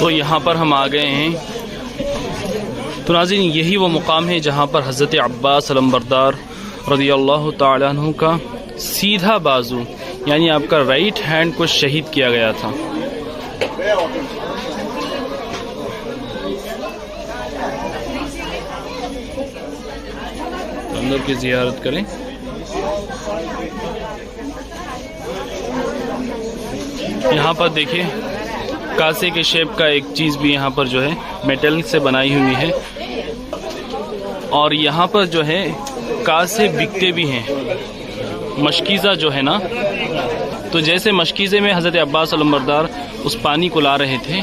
تو یہاں پر ہم آ گئے ہیں. تو ناظرین یہی وہ مقام ہے جہاں پر حضرت عباس علمبردار رضی اللہ تعالیٰ عنہ کا سیدھا بازو یعنی آپ کا رائٹ ہینڈ کو شہید کیا گیا تھا. اندر کی زیارت کریں. یہاں پر دیکھیں کاسے کے شیپ کا ایک چیز بھی یہاں پر جو ہے میٹل سے بنائی ہوئی ہے، اور یہاں پر جو ہے کاسے بکتے بھی ہیں. مشکیزہ جو ہے نا، تو جیسے مشکیزے میں حضرت عباس علمبردار اس پانی کو لا رہے تھے.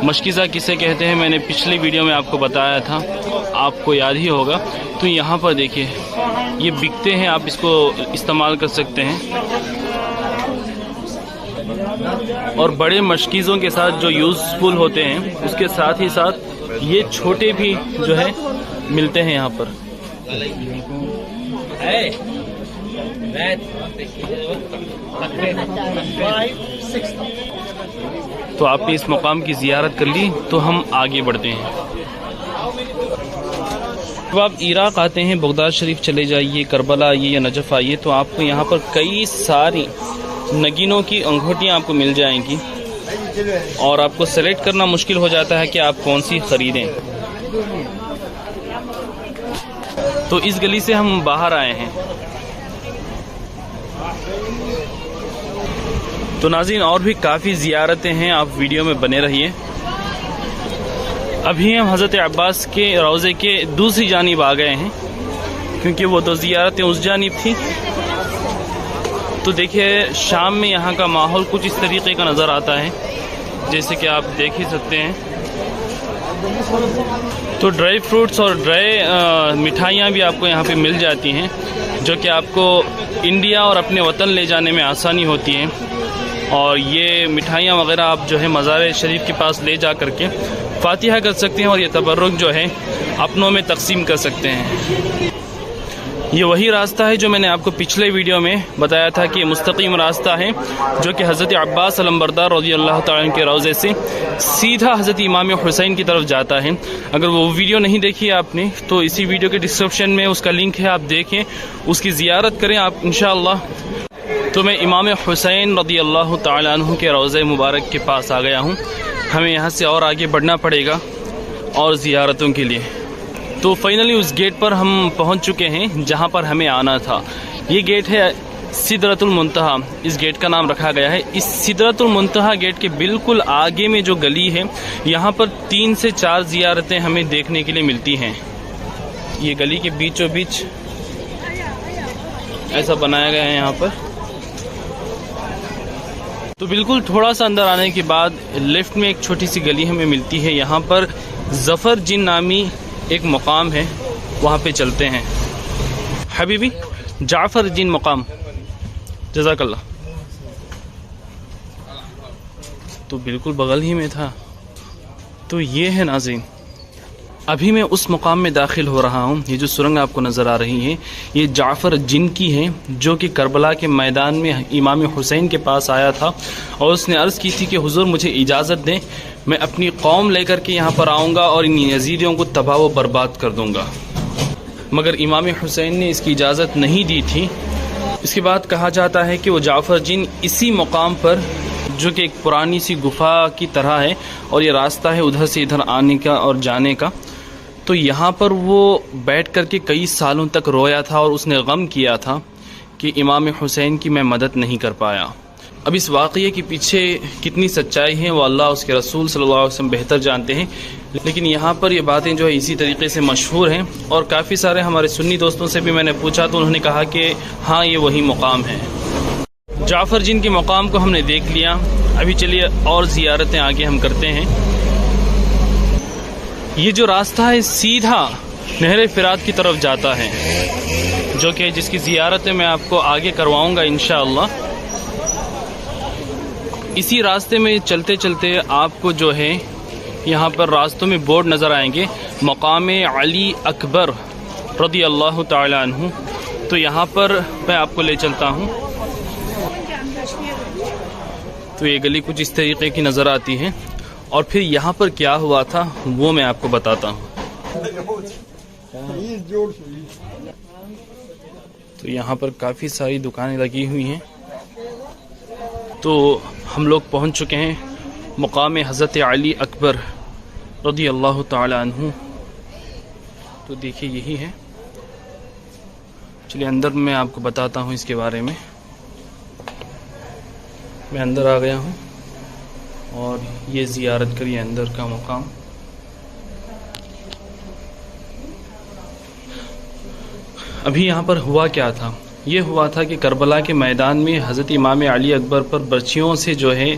مشکیزہ کسے کہتے ہیں میں نے پچھلی ویڈیو میں آپ کو بتایا تھا، آپ کو یاد ہی ہوگا. تو یہاں پر دیکھیے یہ بکتے ہیں، آپ اس کو استعمال کر سکتے ہیں. اور بڑے مشکیزوں کے ساتھ جو یوزفل ہوتے ہیں اس کے ساتھ ہی ساتھ یہ چھوٹے بھی جو ہے ملتے ہیں یہاں پر. تو آپ نے اس مقام کی زیارت کر لی، تو ہم آگے بڑھتے ہیں. جب آپ عراق آتے ہیں، بغداد شریف چلے جائیے، کربلا آئیے یا نجف آئیے، تو آپ کو یہاں پر کئی ساری نگینوں کی انگوٹیاں آپ کو مل جائیں گی، اور آپ کو سلیکٹ کرنا مشکل ہو جاتا ہے کہ آپ کون سی خریدیں. تو اس گلی سے ہم باہر آئے ہیں. تو ناظرین اور بھی کافی زیارتیں ہیں، آپ ویڈیو میں بنے رہیے. ابھی ہم حضرت عباس کے روضے کے دوسری جانب آ گئے ہیں، کیونکہ وہ تو زیارتیں اس جانب تھیں. تو دیکھیے شام میں یہاں کا ماحول کچھ اس طریقے کا نظر آتا ہے جیسے کہ آپ دیکھ ہی سکتے ہیں. تو ڈرائی فروٹس اور ڈرائی مٹھائیاں بھی آپ کو یہاں پہ مل جاتی ہیں، جو کہ آپ کو انڈیا اور اپنے وطن لے جانے میں آسانی ہوتی ہے. اور یہ مٹھائیاں وغیرہ آپ جو ہے مزار شریف کے پاس لے جا کر کے فاتحہ کر سکتے ہیں، اور یہ تبرک جو ہے اپنوں میں تقسیم کر سکتے ہیں. یہ وہی راستہ ہے جو میں نے آپ کو پچھلے ویڈیو میں بتایا تھا کہ یہ مستقیم راستہ ہے جو کہ حضرت عباس علمبردار رضی اللہ تعالیٰ عنہ کے روضے سے سیدھا حضرت امام حسین کی طرف جاتا ہے. اگر وہ ویڈیو نہیں دیکھی آپ نے تو اسی ویڈیو کے ڈسکرپشن میں اس کا لنک ہے، آپ دیکھیں، اس کی زیارت کریں آپ انشاءاللہ. تو میں امام حسین رضی اللہ تعالیٰ عنہ کے روضہ مبارک کے پاس آ گیا ہوں. ہمیں یہاں سے اور آگے بڑھنا پڑے گا اور زیارتوں کے لیے. تو فائنلی اس گیٹ پر ہم پہنچ چکے ہیں جہاں پر ہمیں آنا تھا. یہ گیٹ ہے سدرۃ المنتہا، اس گیٹ کا نام رکھا گیا ہے. اس سدرۃ المنتہا گیٹ کے بالکل آگے میں جو گلی ہے، یہاں پر 3 سے 4 زیارتیں ہمیں دیکھنے کے لیے ملتی ہیں. یہ گلی کے بیچوں بیچ ایسا بنایا گیا ہے یہاں پر. تو بالکل تھوڑا سا اندر آنے کے بعد لیفٹ میں ایک چھوٹی سی گلی ہمیں ملتی ہے. یہاں پر ظفر جن نامی ایک مقام ہے، وہاں پہ چلتے ہیں. حبیبی جعفر جن مقام، جزاک اللہ. تو بالکل بغل ہی میں تھا. تو یہ ہے ناظرین، ابھی میں اس مقام میں داخل ہو رہا ہوں. یہ جو سرنگ آپ کو نظر آ رہی ہے یہ جعفر جن کی ہے، جو کہ کربلا کے میدان میں امام حسین کے پاس آیا تھا اور اس نے عرض کی تھی کہ حضور مجھے اجازت دیں، میں اپنی قوم لے کر کے یہاں پر آؤں گا اور ان یزیدیوں کو تباہ و برباد کر دوں گا. مگر امام حسین نے اس کی اجازت نہیں دی تھی. اس کے بعد کہا جاتا ہے کہ وہ جعفر جن اسی مقام پر، جو کہ ایک پرانی سی گفا کی طرح ہے اور یہ راستہ ہے ادھر سے ادھر آنے کا اور جانے کا، تو یہاں پر وہ بیٹھ کر کے کئی سالوں تک رویا تھا اور اس نے غم کیا تھا کہ امام حسین کی میں مدد نہیں کر پایا. اب اس واقعے کے پیچھے کتنی سچائی ہیں وہ اللہ اس کے رسول صلی اللہ علیہ وسلم بہتر جانتے ہیں، لیکن یہاں پر یہ باتیں جو ہے اسی طریقے سے مشہور ہیں. اور کافی سارے ہمارے سنی دوستوں سے بھی میں نے پوچھا تو انہوں نے کہا کہ ہاں یہ وہی مقام ہے. جعفر جن کے مقام کو ہم نے دیکھ لیا. ابھی چلیے اور زیارتیں آگے ہم کرتے ہیں. یہ جو راستہ ہے سیدھا نہر فرات کی طرف جاتا ہے، جو کہ جس کی زیارتیں میں آپ کو آگے کرواؤں گا انشاءاللہ. اسی راستے میں چلتے چلتے آپ کو جو ہے یہاں پر راستوں میں بورڈ نظر آئیں گے، مقام علی اکبر رضی اللہ تعالی عنہ. تو یہاں پر میں آپ کو لے چلتا ہوں. تو یہ گلی کچھ اس طریقے کی نظر آتی ہے، اور پھر یہاں پر کیا ہوا تھا وہ میں آپ کو بتاتا ہوں. تو یہاں پر کافی ساری دکانیں لگی ہوئی ہیں. تو ہم لوگ پہنچ چکے ہیں مقام حضرت علی اکبر رضی اللہ تعالی عنہ. تو دیکھیے یہی ہے. چلیے اندر میں آپ کو بتاتا ہوں اس کے بارے میں. میں اندر آ گیا ہوں اور یہ زیارت کریے اندر کا مقام. ابھی یہاں پر ہوا کیا تھا؟ یہ ہوا تھا کہ کربلا کے میدان میں حضرت امام علی اکبر پر برچھیوں سے جو ہے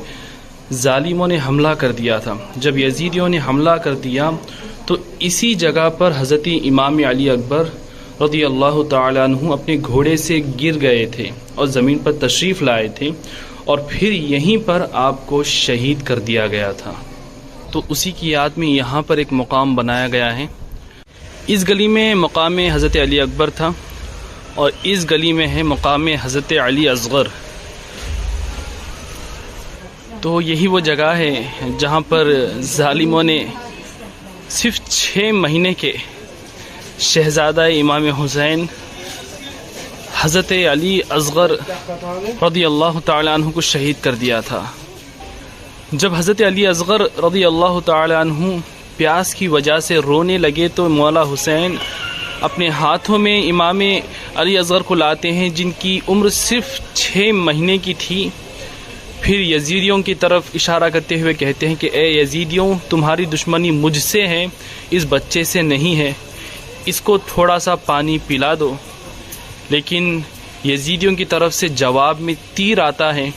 ظالموں نے حملہ کر دیا تھا. جب یزیدیوں نے حملہ کر دیا تو اسی جگہ پر حضرت امام علی اکبر رضی اللہ تعالیٰ عنہ اپنے گھوڑے سے گر گئے تھے اور زمین پر تشریف لائے تھے، اور پھر یہیں پر آپ کو شہید کر دیا گیا تھا. تو اسی کی یاد میں یہاں پر ایک مقام بنایا گیا ہے. اس گلی میں مقام حضرت علی اکبر تھا، اور اس گلی میں ہے مقام حضرت علی اصغر. تو یہی وہ جگہ ہے جہاں پر ظالموں نے صرف 6 مہینے کے شہزادہ امام حسین حضرت علی اصغر رضی اللہ تعالی عنہ کو شہید کر دیا تھا. جب حضرت علی اصغر رضی اللہ تعالی عنہ پیاس کی وجہ سے رونے لگے تو مولا حسین اپنے ہاتھوں میں امام علی اصغر کو لاتے ہیں جن کی عمر صرف 6 مہینے کی تھی. پھر یزیدیوں کی طرف اشارہ کرتے ہوئے کہتے ہیں کہ اے یزیدیوں، تمہاری دشمنی مجھ سے ہے، اس بچے سے نہیں ہے، اس کو تھوڑا سا پانی پلا دو. لیکن یزیدیوں کی طرف سے جواب میں تیر آتا ہے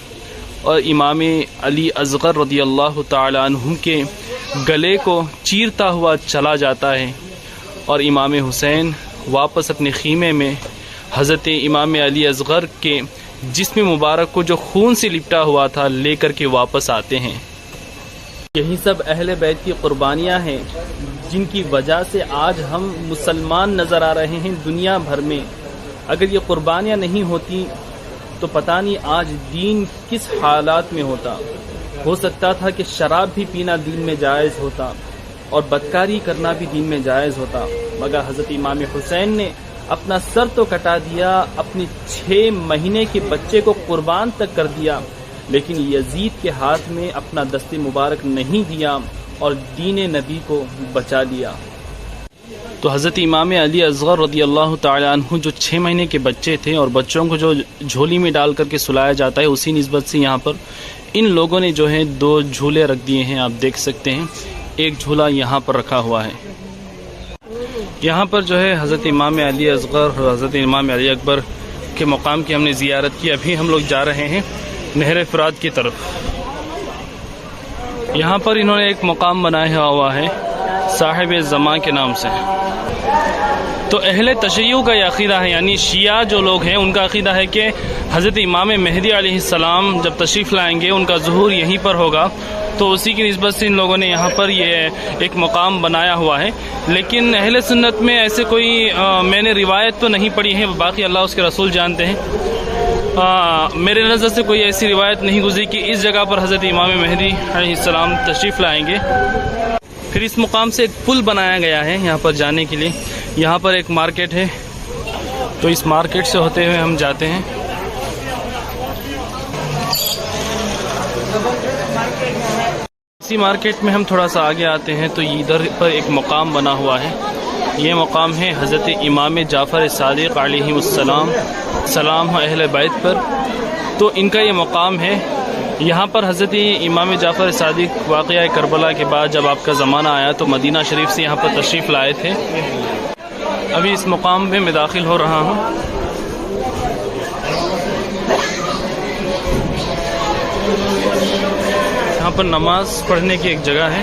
اور امام علی اصغر رضی اللہ تعالی عنہ کے گلے کو چیرتا ہوا چلا جاتا ہے، اور امام حسین واپس اپنے خیمے میں حضرت امام علی اصغر کے جسم مبارک کو جو خون سے لپٹا ہوا تھا لے کر کے واپس آتے ہیں. یہی سب اہل بیت کی قربانیاں ہیں جن کی وجہ سے آج ہم مسلمان نظر آ رہے ہیں دنیا بھر میں. اگر یہ قربانیاں نہیں ہوتی تو پتہ نہیں آج دین کس حالات میں ہوتا. ہو سکتا تھا کہ شراب بھی پینا دین میں جائز ہوتا اور بدکاری کرنا بھی دین میں جائز ہوتا، مگر حضرت امام حسین نے اپنا سر تو کٹا دیا، اپنے 6 مہینے کے بچے کو قربان تک کر دیا، لیکن یزید کے ہاتھ میں اپنا دست مبارک نہیں دیا اور دین نبی کو بچا لیا. تو حضرت امام علی اصغر رضی اللہ تعالی عنہ جو 6 مہینے کے بچے تھے اور بچوں کو جو جھولی میں ڈال کر کے سلایا جاتا ہے، اسی نسبت سے یہاں پر ان لوگوں نے جو ہے 2 جھولے رکھ دیے ہیں. آپ دیکھ سکتے ہیں ایک جھولا یہاں پر رکھا ہوا ہے. یہاں پر جو ہے حضرت امام علی اصغر اور حضرت امام علی اکبر کے مقام کی ہم نے زیارت کی. ابھی ہم لوگ جا رہے ہیں نہر فرات کی طرف. یہاں پر انہوں نے ایک مقام بنایا ہوا ہے صاحب زمان کے نام سے. تو اہل تشیع کا یہ عقیدہ ہے، یعنی شیعہ جو لوگ ہیں ان کا عقیدہ ہے کہ حضرت امام مہدی علیہ السلام جب تشریف لائیں گے ان کا ظہور یہیں پر ہوگا. تو اسی کی نسبت سے ان لوگوں نے یہاں پر یہ ایک مقام بنایا ہوا ہے. لیکن اہل سنت میں ایسے کوئی میں نے روایت تو نہیں پڑھی ہے، باقی اللہ اس کے رسول جانتے ہیں. میرے نظر سے کوئی ایسی روایت نہیں گزری کہ اس جگہ پر حضرت امام مہدی علیہ السلام تشریف لائیں گے. پھر اس مقام سے ایک پل بنایا گیا ہے یہاں پر جانے کے لیے. یہاں پر ایک مارکیٹ ہے، تو اس مارکیٹ سے ہوتے ہوئے ہم جاتے ہیں. اسی مارکیٹ میں ہم تھوڑا سا آگے آتے ہیں تو ادھر پر ایک مقام بنا ہوا ہے. یہ مقام ہے حضرت امام جعفر صادق علیہ السلام، سلام اہل بیت پر. تو ان کا یہ مقام ہے. یہاں پر حضرت امام جعفر صادق واقعہ کربلا کے بعد جب آپ کا زمانہ آیا تو مدینہ شریف سے یہاں پر تشریف لائے تھے. ابھی اس مقام میں میں داخل ہو رہا ہوں. یہاں پر نماز پڑھنے کی ایک جگہ ہے.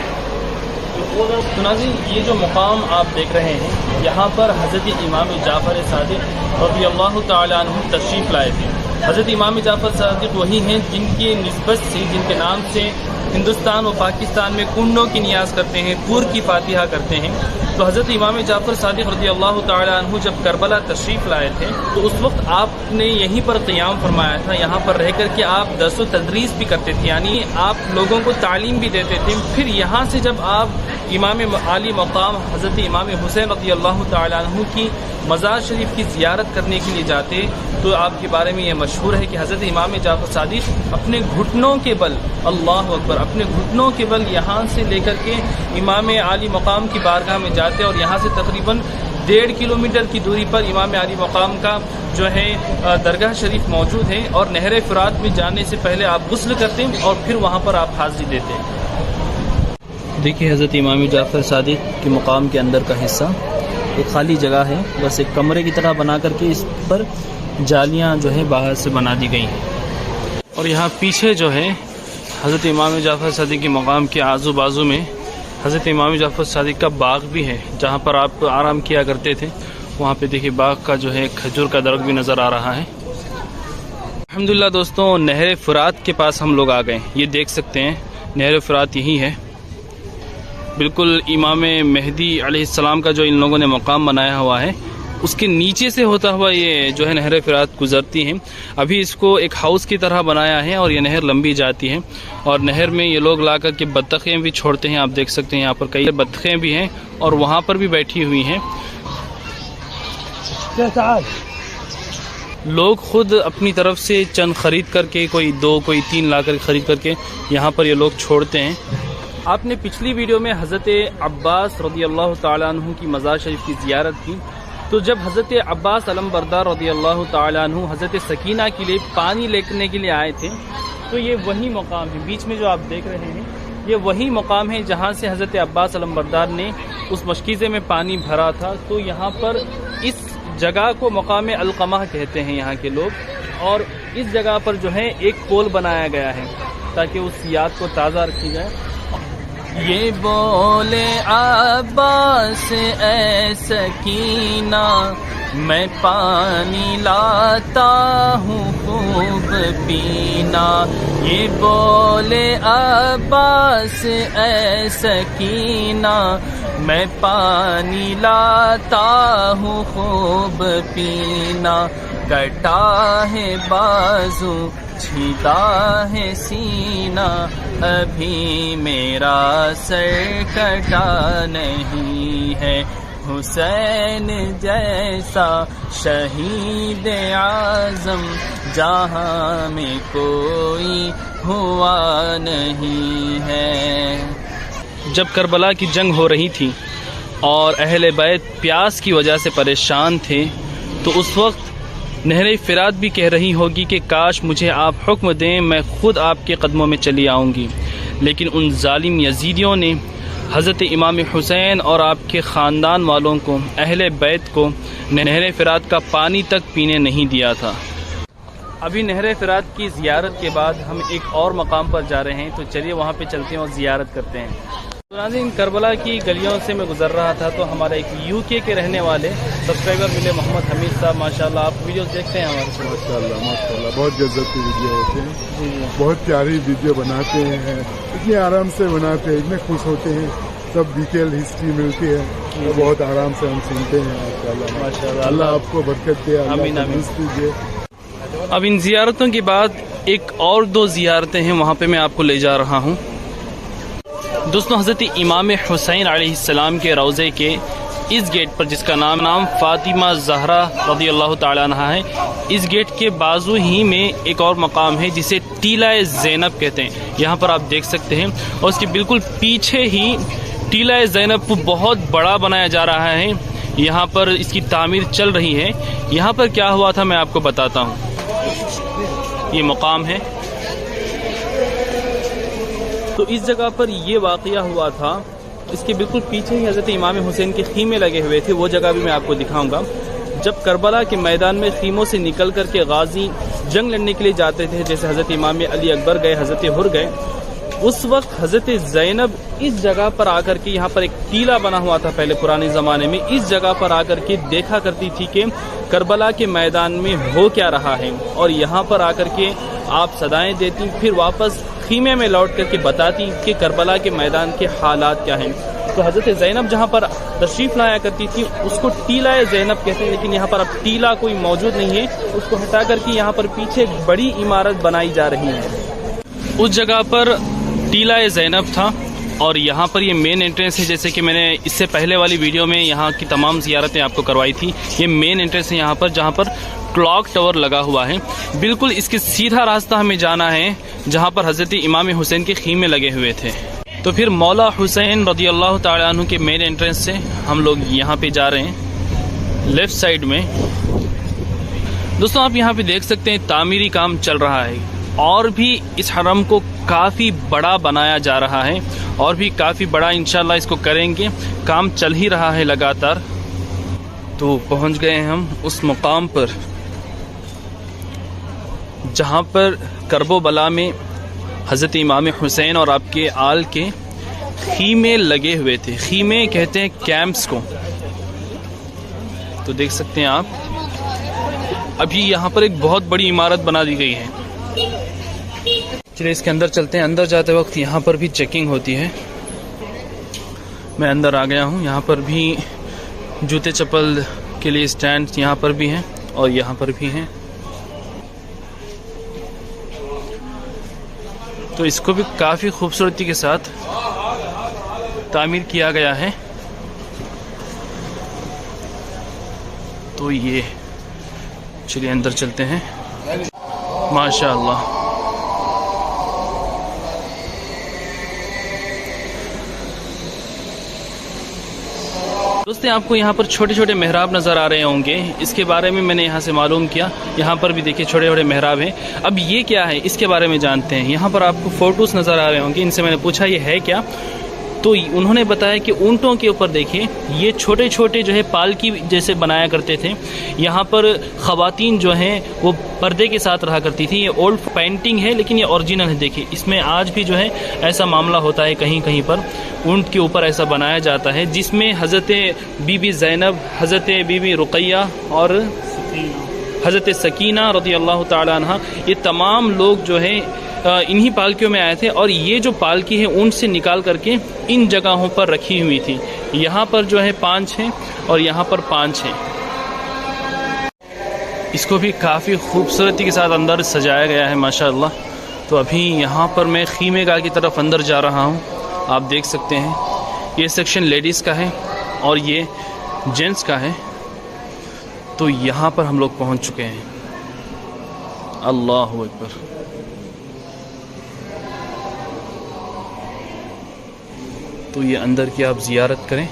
تو ناظرین یہ جو مقام آپ دیکھ رہے ہیں یہاں پر حضرت امام جعفر صادق رضی اللہ تعالی عنہ تشریف لائے تھے. حضرت امام جعفر صادق وہی ہیں جن کی نسبت سے، جن کے نام سے ہندوستان و پاکستان میں کنڈوں کی نیاز کرتے ہیں، پور کی فاتحہ کرتے ہیں۔ تو حضرت امام جعفر صادق رضی اللہ تعالی عنہ جب کربلا تشریف لائے تھے تو اس وقت آپ نے یہیں پر قیام فرمایا تھا، یہاں پر رہ کر کے آپ درس و تدریس بھی کرتے تھے، یعنی آپ لوگوں کو تعلیم بھی دیتے تھے۔ پھر یہاں سے جب آپ امام عالی مقام حضرت امام حسین رضی اللہ تعالی عنہ کی مزار شریف کی زیارت کرنے کے لیے جاتے تو آپ کے بارے میں یہ مشہور ہے کہ حضرت امام جعفر صادق اپنے گھٹنوں کے بل، اللہ اکبر، اپنے گھٹنوں کے بل یہاں سے لے کر کے امام عالی مقام کی بارگاہ میں جاتے اور یہاں سے تقریباً 1.5 کلومیٹر کی دوری پر امام عالی مقام کا جو ہے درگاہ شریف موجود ہے، اور نہر فرات میں جانے سے پہلے آپ غسل کرتے اور پھر وہاں پر آپ حاضری دیتے۔ دیکھیے حضرت امام جعفر صادق کے مقام کے اندر کا حصہ ایک خالی جگہ ہے، بس ایک کمرے کی طرح بنا کر کے اس پر جالیاں جو ہے باہر سے بنا دی گئی ہیں، اور یہاں پیچھے جو ہے حضرت امام جعفر صادق کے مقام کے آزو بازو میں حضرت امام جعفر صادق کا باغ بھی ہے جہاں پر آپ آرام کیا کرتے تھے۔ وہاں پہ دیکھیے باغ کا جو ہے کھجور کا درخت بھی نظر آ رہا ہے۔ الحمدللہ دوستوں، نہر فرات کے پاس ہم لوگ آ گئے، یہ دیکھ سکتے ہیں نہر فرات یہی ہے، بالکل امام مہدی علیہ السلام کا جو ان لوگوں نے مقام بنایا ہوا ہے اس کے نیچے سے ہوتا ہوا یہ جو ہے نہر فرات گزرتی ہیں۔ ابھی اس کو ایک ہاؤس کی طرح بنایا ہے اور یہ نہر لمبی جاتی ہے، اور نہر میں یہ لوگ لا کر کے بطخیں بھی چھوڑتے ہیں، آپ دیکھ سکتے ہیں یہاں پر کئی بطخیں بھی ہیں اور وہاں پر بھی بیٹھی ہوئی ہیں۔ لوگ خود اپنی طرف سے چند خرید کر کے، کوئی 2 کوئی 3 لا کر خرید کر کے یہاں پر یہ لوگ چھوڑتے ہیں۔ آپ نے پچھلی ویڈیو میں حضرت عباس رضی اللہ تعالیٰ عنہ کی مزار شریف کی زیارت کی، تو جب حضرت عباس علم بردار رضی اللہ تعالیٰ عنہ حضرت سکینہ کے لیے پانی لینے کے لیے آئے تھے تو یہ وہی مقام ہے، بیچ میں جو آپ دیکھ رہے ہیں یہ وہی مقام ہے جہاں سے حضرت عباس علم بردار نے اس مشکیزے میں پانی بھرا تھا۔ تو یہاں پر اس جگہ کو مقام القمہ کہتے ہیں یہاں کے لوگ، اور اس جگہ پر جو ہے ایک پول بنایا گیا ہے تاکہ اس یاد کو تازہ رکھی جائے۔ یہ بولے عباس اے سکینہ میں پانی لاتا ہوں خوب پینا، یہ بولے عباس اے سکینہ میں پانی لاتا ہوں خوب پینا، کٹا ہے بازو چھیدا ہے سینہ ابھی میرا سر کٹا نہیں ہے، حسین جیسا شہید اعظم جہاں میں کوئی ہوا نہیں ہے۔ جب کربلا کی جنگ ہو رہی تھی اور اہل بیت پیاس کی وجہ سے پریشان تھے تو اس وقت نہر فرات بھی کہہ رہی ہوگی کہ کاش مجھے آپ حکم دیں، میں خود آپ کے قدموں میں چلی آؤں گی، لیکن ان ظالم یزیدیوں نے حضرت امام حسین اور آپ کے خاندان والوں کو، اہل بیت کو نہر فرات کا پانی تک پینے نہیں دیا تھا۔ ابھی نہر فرات کی زیارت کے بعد ہم ایک اور مقام پر جا رہے ہیں، تو چلیے وہاں پہ چلتے ہیں اور زیارت کرتے ہیں۔ ناظرین، کربلا کی گلیوں سے میں گزر رہا تھا تو ہمارے ایک UK کے رہنے والے سبسکرائبر ملے، محمد حمید صاحب، ماشاءاللہ آپ ویڈیوز دیکھتے ہیں ہمارے سے؟ ماشاءاللہ بہت جذب کی ویڈیو ہوتے ہیں، بہت پیاری ویڈیو بناتے ہیں، اتنے آرام سے بناتے ہیں، اتنے خوش ہوتے ہیں، سب ڈیٹیل ہسٹری ملتی ہے، بہت آرام سے ہم سنتے ہیں۔ ماشاءاللہ اللہ آپ کو برکت دے، اللہ کیجیے۔ اب ان زیارتوں کے بعد ایک اور 2 زیارتیں ہیں، وہاں پہ میں آپ کو لے جا رہا ہوں۔ دوستوں، حضرت امام حسین علیہ السلام کے روضے کے اس گیٹ پر، جس کا نام فاطمہ زہرا رضی اللہ تعالیٰ عنہ ہے، اس گیٹ کے بازو ہی میں ایک اور مقام ہے جسے ٹیلہ زینب کہتے ہیں، یہاں پر آپ دیکھ سکتے ہیں، اور اس کے بالکل پیچھے ہی ٹیلہ زینب کو بہت بڑا بنایا جا رہا ہے، یہاں پر اس کی تعمیر چل رہی ہے۔ یہاں پر کیا ہوا تھا میں آپ کو بتاتا ہوں، یہ مقام ہے، تو اس جگہ پر یہ واقعہ ہوا تھا، اس کے بالکل پیچھے ہی حضرت امام حسین کے خیمے لگے ہوئے تھے، وہ جگہ بھی میں آپ کو دکھاؤں گا۔ جب کربلا کے میدان میں خیموں سے نکل کر کے غازی جنگ لڑنے کے لیے جاتے تھے، جیسے حضرت امام علی اکبر گئے، حضرت حر گئے، اس وقت حضرت زینب اس جگہ پر آ کر کے، یہاں پر ایک ٹیلہ بنا ہوا تھا پہلے پرانے زمانے میں، اس جگہ پر آ کر کے دیکھا کرتی تھی کہ کربلا کے میدان میں ہو کیا رہا ہے اور یہاں پر آ کر کے آپ صدائیں دیتی، پھر واپس خیمے میں لوٹ کر کے بتاتی کہ کربلا کے میدان کے حالات کیا ہیں۔ تو حضرت زینب جہاں پر تشریف لایا کرتی تھی اس کو ٹیلہ زینب کہتے ہیں، لیکن یہاں پر اب ٹیلہ کوئی موجود نہیں ہے، اس کو ہٹا کر کے یہاں پر پیچھے ایک بڑی عمارت بنائی جا رہی ہے۔ اس جگہ پر ٹیلہ زینب تھا اور یہاں پر یہ مین انٹرنس ہے، جیسے کہ میں نے اس سے پہلے والی ویڈیو میں یہاں کی تمام زیارتیں آپ کو کروائی تھی۔ یہ مین انٹرنس ہے یہاں پر، جہاں پر کلاک ٹاور لگا ہوا ہے۔ بالکل اس کے سیدھا راستہ ہمیں جانا ہے جہاں پر حضرت امام حسین کے خیمے لگے ہوئے تھے۔ تو پھر مولا حسین رضی اللہ تعالیٰ عنہ کے مین انٹرنس سے ہم لوگ یہاں پہ جا رہے ہیں لیفٹ سائڈ میں۔ دوستوں آپ یہاں پہ دیکھ سکتے ہیں تعمیری کام چل رہا ہے، اور بھی اس حرم کو کافی بڑا بنایا جا رہا ہے، اور بھی کافی بڑا انشاءاللہ اس کو کریں گے، کام چل ہی رہا ہے لگاتار۔ تو پہنچ گئے ہم اس مقام پر جہاں پر کرب و بلا میں حضرت امام حسین اور آپ کے آل کے خیمے لگے ہوئے تھے۔ خیمے کہتے ہیں کیمپس کو۔ تو دیکھ سکتے ہیں آپ ابھی یہاں پر ایک بہت بڑی عمارت بنا دی گئی ہے۔ چلیے اس کے اندر چلتے ہیں۔ اندر جاتے وقت یہاں پر بھی چیکنگ ہوتی ہے۔ میں اندر آ گیا ہوں۔ یہاں پر بھی جوتے چپل کے لیے سٹینڈ یہاں پر بھی ہیں اور یہاں پر بھی ہیں۔ تو اس کو بھی کافی خوبصورتی کے ساتھ تعمیر کیا گیا ہے۔ تو یہ چلیے اندر چلتے ہیں۔ ماشاء اللہ دوستیں، آپ کو یہاں پر چھوٹے چھوٹے محراب نظر آ رہے ہوں گے۔ اس کے بارے میں نے یہاں سے معلوم کیا۔ یہاں پر بھی دیکھیے چھوٹے چھوٹے محراب ہیں۔ اب یہ کیا ہے اس کے بارے میں جانتے ہیں۔ یہاں پر آپ کو فوٹوز نظر آ رہے ہوں گے، ان سے میں نے پوچھا یہ ہے کیا، تو انہوں نے بتایا کہ اونٹوں کے اوپر دیکھیں یہ چھوٹے چھوٹے جو ہے پالکی جیسے بنایا کرتے تھے۔ یہاں پر خواتین جو ہیں وہ پردے کے ساتھ رہا کرتی تھی۔ یہ اولڈ پینٹنگ ہے لیکن یہ اوریجنل ہے۔ دیکھیں اس میں آج بھی جو ہے ایسا معاملہ ہوتا ہے، کہیں کہیں پر اونٹ کے اوپر ایسا بنایا جاتا ہے، جس میں حضرت بی بی زینب، حضرت بی بی رقیہ اور حضرت سکینہ رضی اللہ تعالی عنہ، یہ تمام لوگ جو ہیں انہی پالکیوں میں آئے تھے، اور یہ جو پالکی ہے اونٹ سے نکال کر کے ان جگہوں پر رکھی ہوئی تھی۔ یہاں پر جو ہے 5 ہیں اور یہاں پر 5 ہیں۔ اس کو بھی کافی خوبصورتی کے ساتھ اندر سجایا گیا ہے ماشاءاللہ۔ تو ابھی یہاں پر میں خیمے گاہ کی طرف اندر جا رہا ہوں۔ آپ دیکھ سکتے ہیں یہ سیکشن لیڈیز کا ہے اور یہ جینٹس کا ہے۔ تو یہاں پر ہم لوگ پہنچ چکے ہیں۔ اللہ اکبر۔ تو یہ اندر کی آپ زیارت کریں۔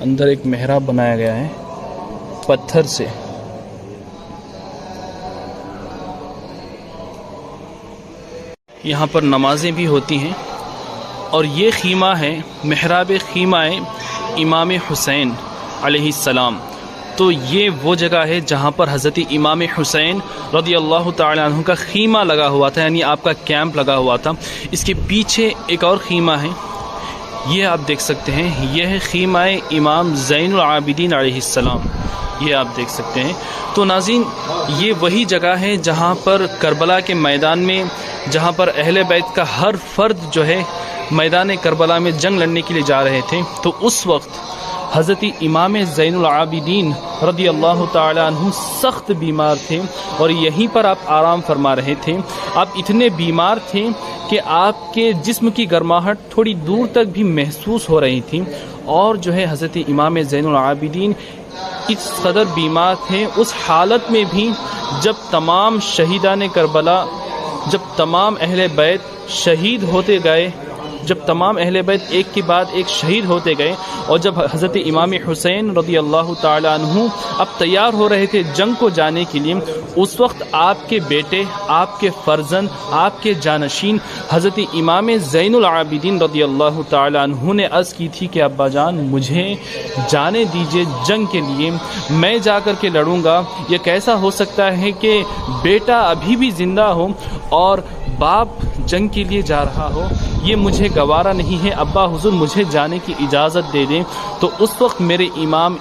اندر ایک محراب بنایا گیا ہے پتھر سے۔ یہاں پر نمازیں بھی ہوتی ہیں، اور یہ خیمہ ہے محراب خیمہ امام حسین علیہ السلام۔ تو یہ وہ جگہ ہے جہاں پر حضرت امام حسین رضی اللہ تعالی عنہ کا خیمہ لگا ہوا تھا، یعنی آپ کا کیمپ لگا ہوا تھا۔ اس کے پیچھے ایک اور خیمہ ہے، یہ آپ دیکھ سکتے ہیں، یہ ہے خیمہ امام زین العابدین علیہ السلام، یہ آپ دیکھ سکتے ہیں۔ تو ناظرین یہ وہی جگہ ہے جہاں پر کربلا کے میدان میں، جہاں پر اہل بیت کا ہر فرد جو ہے میدان کربلا میں جنگ لڑنے کے لیے جا رہے تھے، تو اس وقت حضرت امام زین العابدین رضی اللہ تعالی عنہ سخت بیمار تھے، اور یہیں پر آپ آرام فرما رہے تھے۔ آپ اتنے بیمار تھے کہ آپ کے جسم کی گرماہٹ تھوڑی دور تک بھی محسوس ہو رہی تھی، اور جو ہے حضرت امام زین العابدین اس قدر بیمار تھے، اس حالت میں بھی جب تمام شہیدان کربلا، جب تمام اہل بیت شہید ہوتے گئے، جب تمام اہل بیت ایک کے بعد ایک شہید ہوتے گئے، اور جب حضرت امام حسین رضی اللہ تعالی عنہ اب تیار ہو رہے تھے جنگ کو جانے کے لیے، اس وقت آپ کے بیٹے، آپ کے فرزند، آپ کے جانشین حضرت امام زین العابدین رضی اللہ تعالی عنہ نے عرض کی تھی کہ ابا جان مجھے جانے دیجئے جنگ کے لیے، میں جا کر کے لڑوں گا۔ یہ کیسا ہو سکتا ہے کہ بیٹا ابھی بھی زندہ ہو اور باپ جنگ کے لیے جا رہا ہو یہ مجھے گوارا نہیں ہے، ابا حضور مجھے جانے کی اجازت دے دیں۔ تو اس وقت میرے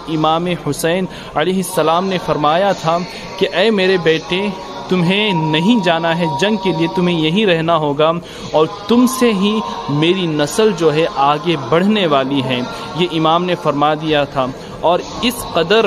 امام حسین علیہ السلام نے فرمایا تھا کہ اے میرے بیٹے، تمہیں نہیں جانا ہے جنگ کے لیے، تمہیں یہیں رہنا ہوگا، اور تم سے ہی میری نسل جو ہے آگے بڑھنے والی ہے، یہ امام نے فرما دیا تھا۔ اور اس قدر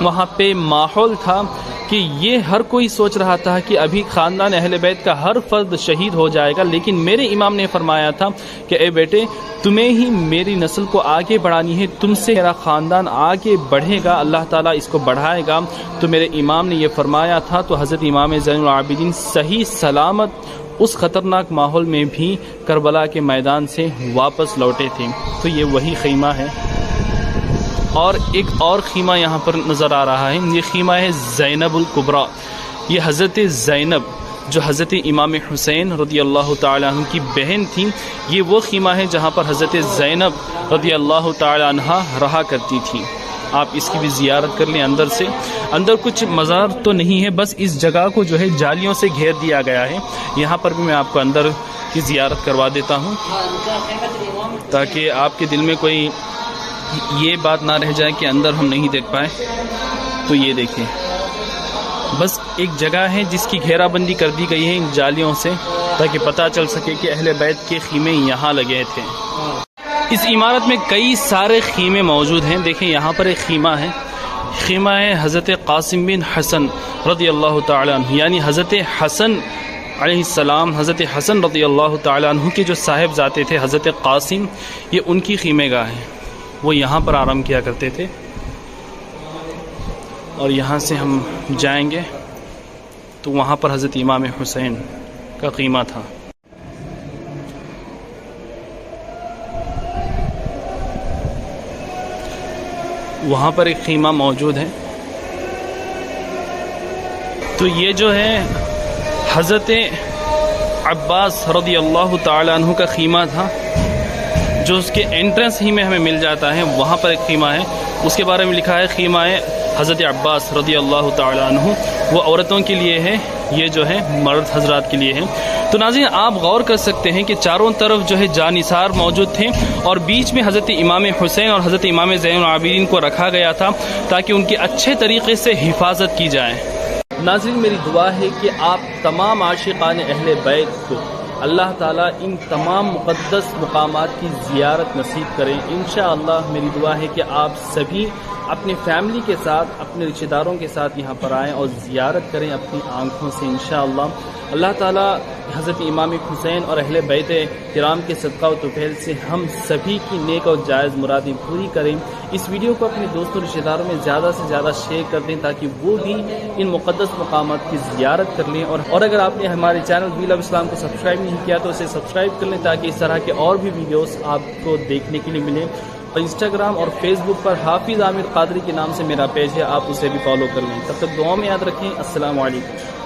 وہاں پہ ماحول تھا کہ یہ ہر کوئی سوچ رہا تھا کہ ابھی خاندان اہل بیت کا ہر فرد شہید ہو جائے گا، لیکن میرے امام نے فرمایا تھا کہ اے بیٹے، تمہیں ہی میری نسل کو آگے بڑھانی ہے، تم سے میرا خاندان آگے بڑھے گا، اللہ تعالیٰ اس کو بڑھائے گا۔ تو میرے امام نے یہ فرمایا تھا، تو حضرت امام زین العابدین صحیح سلامت اس خطرناک ماحول میں بھی کربلا کے میدان سے واپس لوٹے تھے۔ تو یہ وہی خیمہ ہے، اور ایک اور خیمہ یہاں پر نظر آ رہا ہے، یہ خیمہ ہے زینب الکبریٰ۔ یہ حضرت زینب جو حضرت امام حسین رضی اللہ تعالیٰ عنہ کی بہن تھی، یہ وہ خیمہ ہے جہاں پر حضرت زینب رضی اللہ تعالیٰ عنہ رہا کرتی تھی۔ آپ اس کی بھی زیارت کر لیں اندر سے۔ اندر کچھ مزار تو نہیں ہے، بس اس جگہ کو جو ہے جالیوں سے گھیر دیا گیا ہے۔ یہاں پر بھی میں آپ کو اندر کی زیارت کروا دیتا ہوں تاکہ آپ کے دل میں کوئی یہ بات نہ رہ جائے کہ اندر ہم نہیں دیکھ پائے۔ تو یہ دیکھیں، بس ایک جگہ ہے جس کی گھیرا بندی کر دی گئی ہے ان جالیوں سے تاکہ پتہ چل سکے کہ اہل بیت کے خیمے یہاں لگے تھے۔ اس عمارت میں کئی سارے خیمے موجود ہیں۔ دیکھیں یہاں پر ایک خیمہ ہے، خیمہ ہے حضرت قاسم بن حسن رضی اللہ تعالیٰ عنہ، یعنی حضرت حسن علیہ السلام، حضرت حسن رضی اللہ تعالیٰ عنہ کے جو صاحب ذاتے تھے حضرت قاسم، یہ ان کی خیمے گاہ ہے، وہ یہاں پر آرام کیا کرتے تھے۔ اور یہاں سے ہم جائیں گے تو وہاں پر حضرت امام حسین کا خیمہ تھا۔ وہاں پر ایک خیمہ موجود ہے۔ تو یہ جو ہے حضرت عباس رضی اللہ تعالی عنہ کا خیمہ تھا، جو اس کے انٹرنس ہی میں ہمیں مل جاتا ہے۔ وہاں پر ایک خیمہ ہے، اس کے بارے میں لکھا ہے خیمہ ہے حضرت عباس رضی اللہ تعالی عنہ، وہ عورتوں کے لیے ہے، یہ جو ہے مرد حضرات کے لیے ہے۔ تو ناظرین آپ غور کر سکتے ہیں کہ چاروں طرف جو ہے جانثار موجود تھے، اور بیچ میں حضرت امام حسین اور حضرت امام زین العابدین کو رکھا گیا تھا تاکہ ان کی اچھے طریقے سے حفاظت کی جائے۔ ناظرین میری دعا ہے کہ آپ تمام عاشقان اہل بیت کو اللہ تعالیٰ ان تمام مقدس مقامات کی زیارت نصیب کریں۔ انشاءاللہ میری دعا ہے کہ آپ سبھی اپنے فیملی کے ساتھ، اپنے رشتہ داروں کے ساتھ یہاں پر آئیں اور زیارت کریں اپنی آنکھوں سے۔ انشاءاللہ اللہ تعالیٰ حضرت امام حسین اور اہل بیت کرام کے صدقہ و توفیل سے ہم سبھی کی نیک اور جائز مرادیں پوری کریں۔ اس ویڈیو کو اپنے دوستوں رشتہ داروں میں زیادہ سے زیادہ شیئر کر دیں تاکہ وہ بھی ان مقدس مقامات کی زیارت کر لیں، اور اگر آپ نے ہمارے چینل ویل آف اسلام کو سبسکرائب نہیں کیا تو اسے سبسکرائب کر لیں تاکہ اس طرح کے اور بھی ویڈیوز آپ کو دیکھنے کے لیے ملیں۔ اور انسٹاگرام اور فیس بک پر حافظ عامر قادری کے نام سے میرا پیج ہے، آپ اسے بھی فالو کر لیں۔ تب تک دعاؤں میں یاد رکھیں۔ السلام علیکم۔